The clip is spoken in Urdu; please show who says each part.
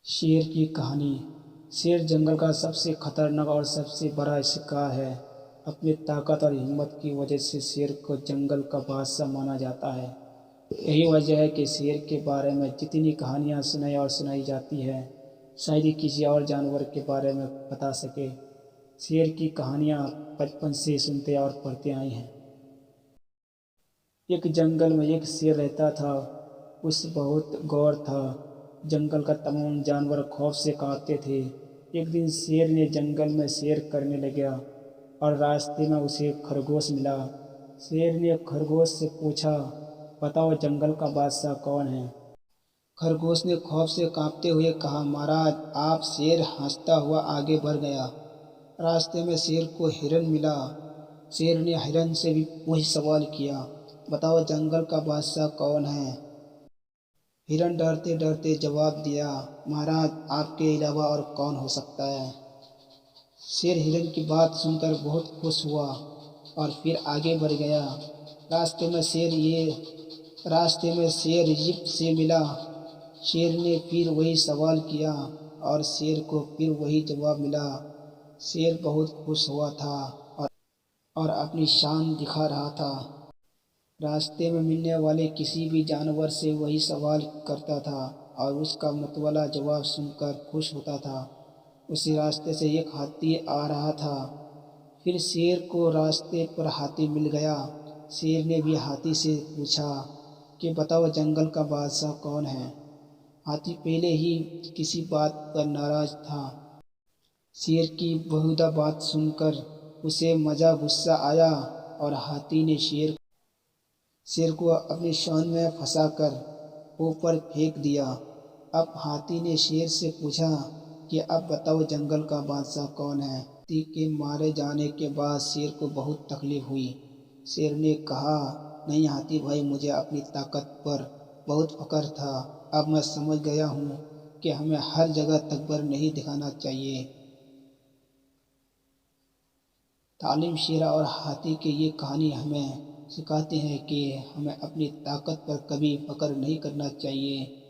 Speaker 1: شیر کی کہانی۔ شیر جنگل کا سب سے خطرناک اور سب سے بڑا شکار ہے۔ اپنی طاقت اور ہمت کی وجہ سے شیر کو جنگل کا بادشاہ مانا جاتا ہے۔ یہی وجہ ہے کہ شیر کے بارے میں جتنی کہانیاں سنائی جاتی ہیں، شاید ہی کسی اور جانور کے بارے میں بتا سکے۔ شیر کی کہانیاں بچپن سے سنتے اور پڑھتے آئے ہیں۔ ایک جنگل میں ایک شیر رہتا تھا، اس بہت غور تھا۔ جنگل کا تمام جانور خوف سے کانپتے تھے۔ ایک دن شیر نے جنگل میں سیر کرنے لگا اور راستے میں اسے خرگوش ملا۔ شیر نے خرگوش سے پوچھا، بتاؤ جنگل کا بادشاہ کون ہے؟ خرگوش نے خوف سے کانپتے ہوئے کہا، مہاراج آپ۔ شیر ہنستا ہوا آگے بڑھ گیا۔ راستے میں شیر کو ہرن ملا۔ شیر نے ہرن سے بھی وہی سوال کیا، بتاؤ جنگل کا بادشاہ کون ہے؟ ہرن ڈرتے ڈرتے جواب دیا، مہاراج آپ کے علاوہ اور کون ہو سکتا ہے؟ شیر ہرن کی بات سن کر بہت خوش ہوا اور پھر آگے بڑھ گیا۔ راستے میں شیر جیب سے ملا۔ شیر نے پھر وہی سوال کیا اور شیر کو پھر وہی جواب ملا۔ شیر بہت خوش ہوا تھا اور اپنی شان دکھا رہا تھا۔ راستے میں ملنے والے کسی بھی جانور سے وہی سوال کرتا تھا اور اس کا متوازی جواب سن کر خوش ہوتا تھا۔ اسی راستے سے ایک ہاتھی آ رہا تھا۔ پھر شیر کو راستے پر ہاتھی مل گیا۔ شیر نے بھی ہاتھی سے پوچھا کہ بتاؤ جنگل کا بادشاہ کون ہے؟ ہاتھی پہلے ہی کسی بات پر ناراض تھا۔ شیر کی بیہودہ بات سن کر اسے غصہ آیا اور ہاتھی نے شیر کو اپنی شان میں پھنسا کر اوپر پھینک دیا۔ اب ہاتھی نے شیر سے پوچھا کہ اب بتاؤ جنگل کا بادشاہ کون ہے؟ ہاتھی کے مارے جانے کے بعد شیر کو بہت تکلیف ہوئی۔ شیر نے کہا، نہیں ہاتھی بھائی، مجھے اپنی طاقت پر بہت فخر تھا۔ اب میں سمجھ گیا ہوں کہ ہمیں ہر جگہ تکبر نہیں دکھانا چاہیے۔ تعلیم شیر اور ہاتھی کی یہ کہانی ہمیں سکھاتی ہے کہ ہمیں اپنی طاقت پر کبھی فخر نہیں کرنا چاہیے۔